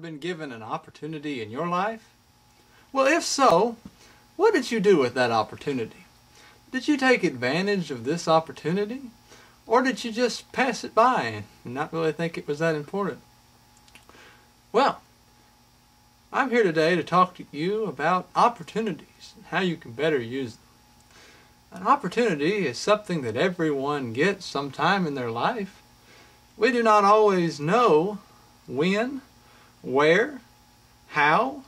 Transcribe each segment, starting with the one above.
been given an opportunity in your life? Well, if so, what did you do with that opportunity? Did you take advantage of this opportunity? Or did you just pass it by and not really think it was that important? Well, I'm here today to talk to you about opportunities and how you can better use them. An opportunity is something that everyone gets sometime in their life. We do not always know when, where, how,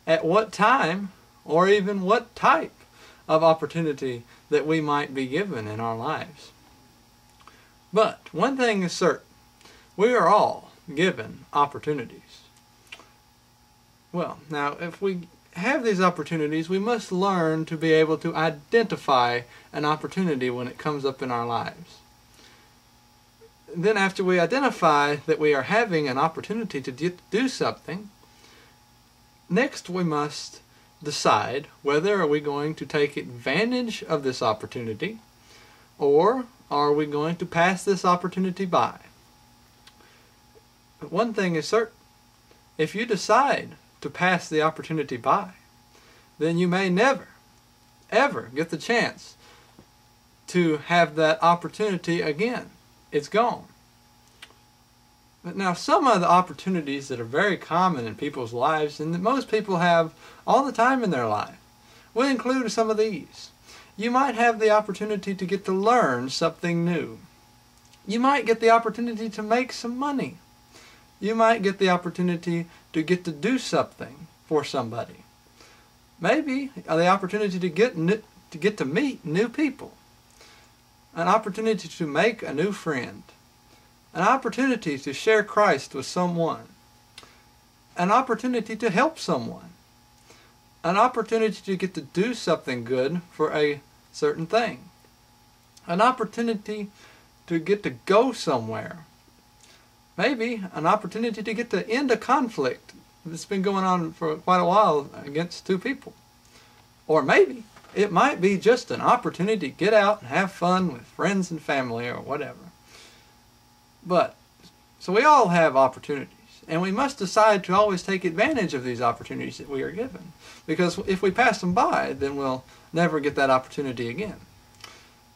at what time, or even what type of opportunity that we might be given in our lives. But one thing is certain, we are all given opportunities. Well, now if we have these opportunities, we must learn to be able to identify an opportunity when it comes up in our lives. Then after we identify that we are having an opportunity to do something, next we must decide whether are we going to take advantage of this opportunity or are we going to pass this opportunity by. But one thing is certain, if you decide to pass the opportunity by, then you may never, ever get the chance to have that opportunity again. It's gone. But now some of the opportunities that are very common in people's lives and that most people have all the time in their life will include some of these. You might have the opportunity to get to learn something new. You might get the opportunity to make some money. You might get the opportunity to get to do something for somebody. Maybe the opportunity to get to meet new people. An opportunity to make a new friend. An opportunity to share Christ with someone. An opportunity to help someone. An opportunity to get to do something good for a certain thing. An opportunity to get to go somewhere. Maybe an opportunity to get to end a conflict that's been going on for quite a while against two people. Or maybe it might be just an opportunity to get out and have fun with friends and family or whatever. So we all have opportunities, and we must decide to always take advantage of these opportunities that we are given. Because if we pass them by, then we'll never get that opportunity again.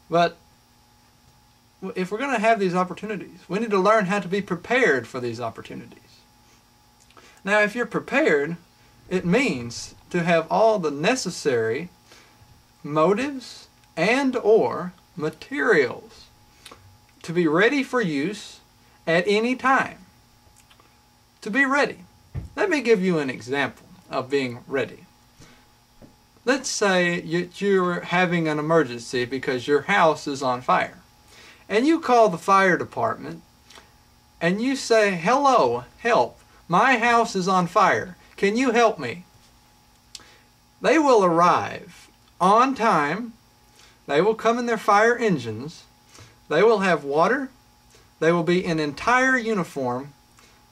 But if we're going to have these opportunities, we need to learn how to be prepared for these opportunities. Now, if you're prepared, it means to have all the necessary motives and or materials to be ready for use at any time. To be ready. Let me give you an example of being ready. Let's say you're having an emergency because your house is on fire. And you call the fire department and you say, "Hello, help, my house is on fire. Can you help me?" They will arrive on time. They will come in their fire engines. They will have water. They will be in entire uniform.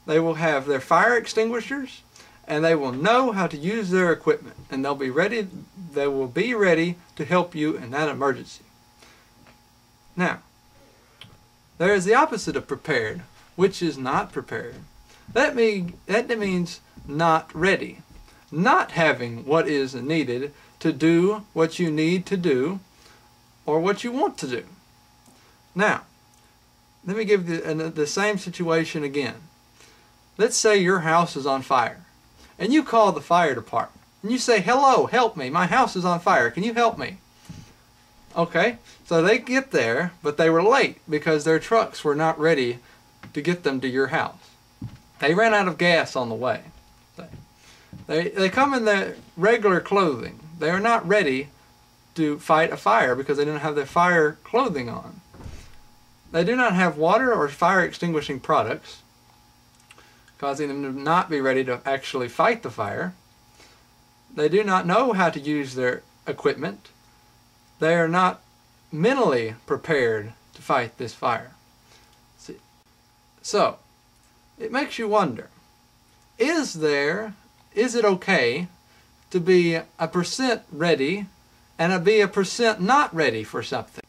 They will have their fire extinguishers, and they will know how to use their equipment, and they'll be ready. They will be ready to help you in that emergency. Now, there is the opposite of prepared, which is not prepared. That means not ready, not having what is needed to do what you need to do or what you want to do. Now, let me give the same situation again. Let's say your house is on fire, and you call the fire department, and you say, "Hello, help me, my house is on fire, can you help me?" Okay, so they get there, but they were late because their trucks were not ready to get them to your house. They ran out of gas on the way. They come in their regular clothing. They are not ready to fight a fire because they don't have their fire clothing on. They do not have water or fire extinguishing products, causing them to not be ready to actually fight the fire. They do not know how to use their equipment. They are not mentally prepared to fight this fire. See? So, it makes you wonder, is it okay to be 1% ready and be 1% not ready for something?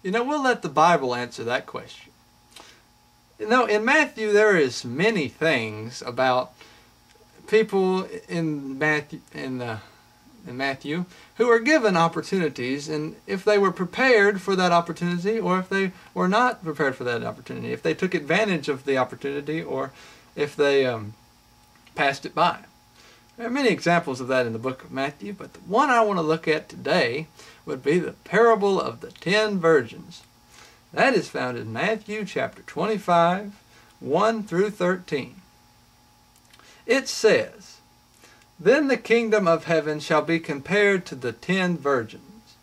You know, we'll let the Bible answer that question. You know, in Matthew there is many things about people in Matthew who were given opportunities, and if they were prepared for that opportunity or if they were not prepared for that opportunity, if they took advantage of the opportunity or if they passed it by. There are many examples of that in the book of Matthew, but the one I want to look at today would be the parable of the 10 virgins. That is found in Matthew chapter 25, 1 through 13. It says, "Then the kingdom of heaven shall be compared to the 10 virgins,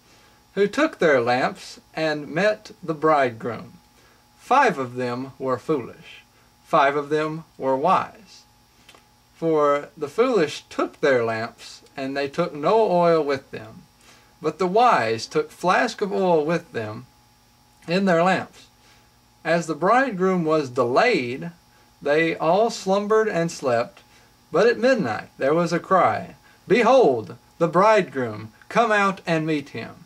who took their lamps and met the bridegroom. 5 of them were foolish, 5 of them were wise. For the foolish took their lamps, and they took no oil with them. But the wise took flasks of oil with them in their lamps. As the bridegroom was delayed, they all slumbered and slept. But at midnight there was a cry, 'Behold, the bridegroom, come out and meet him.'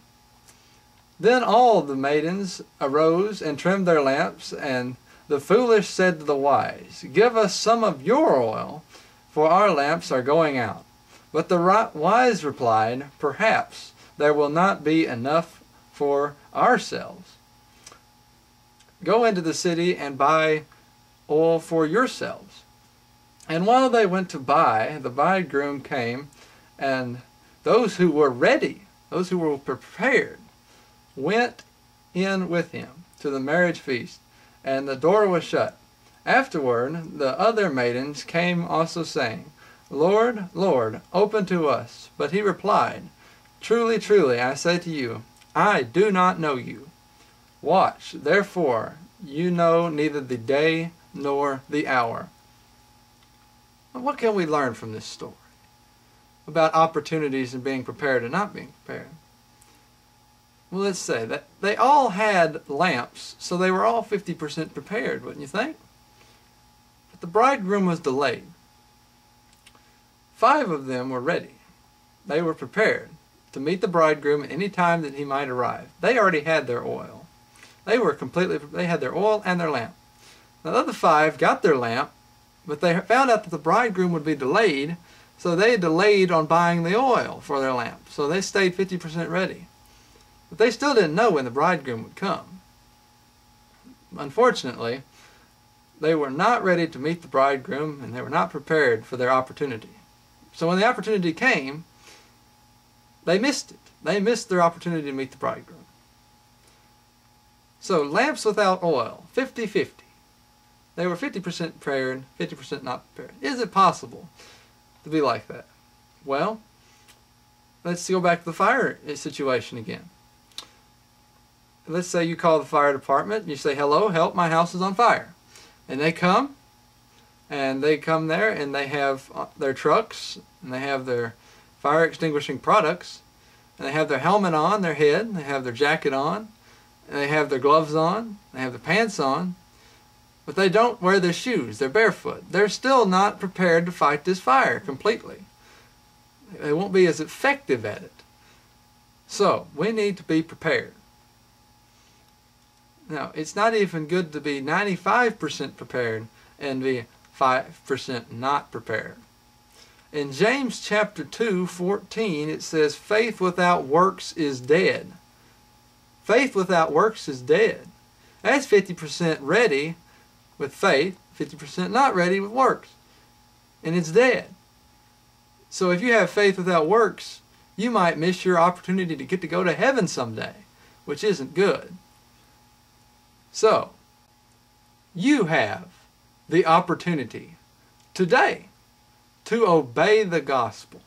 Then all the maidens arose and trimmed their lamps, and the foolish said to the wise, 'Give us some of your oil, for our lamps are going out.' But the wise replied, 'Perhaps there will not be enough for ourselves. Go into the city and buy oil for yourselves.' And while they went to buy, the bridegroom came, and those who were ready, those who were prepared, went in with him to the marriage feast, and the door was shut. Afterward the other maidens came also, saying, 'Lord, Lord, open to us.' But he replied, 'Truly, truly, I say to you, I do not know you. Watch, therefore, you know neither the day nor the hour.'" What can we learn from this story about opportunities and being prepared and not being prepared? Well, let's say that they all had lamps, so they were all 50% prepared, wouldn't you think? But the bridegroom was delayed. 5 of them were ready. They were prepared to meet the bridegroom at any time that he might arrive. They already had their oil. They had their oil and their lamp. The other 5 got their lamp, but they found out that the bridegroom would be delayed, so they delayed on buying the oil for their lamp. So they stayed 50% ready. But they still didn't know when the bridegroom would come. Unfortunately, they were not ready to meet the bridegroom, and they were not prepared for their opportunity. So when the opportunity came, they missed it. They missed their opportunity to meet the bridegroom. So lamps without oil, 50-50. They were 50% prepared, 50% not prepared. Is it possible to be like that? Well, let's go back to the fire situation again. Let's say you call the fire department and you say, "Hello, help, my house is on fire." And they come there and they have their trucks and they have their fire extinguishing products, and they have their helmet on their head, they have their jacket on, and they have their gloves on, they have their pants on, but they don't wear their shoes. They're barefoot. They're still not prepared to fight this fire completely. They won't be as effective at it. So we need to be prepared. Now, it's not even good to be 95% prepared and be 5% not prepared. In James chapter 2:14, it says, "Faith without works is dead." Faith without works is dead. That's 50% ready with faith, 50% not ready with works. And it's dead. So if you have faith without works, you might miss your opportunity to get to go to heaven someday, which isn't good. So, you have the opportunity today to obey the gospel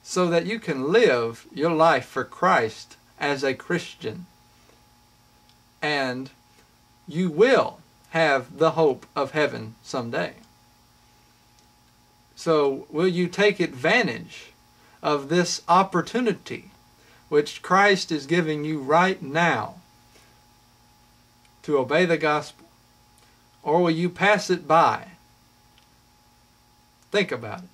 so that you can live your life for Christ as a Christian, and you will have the hope of heaven someday. So will you take advantage of this opportunity which Christ is giving you right now to obey the gospel, or will you pass it by? Think about it.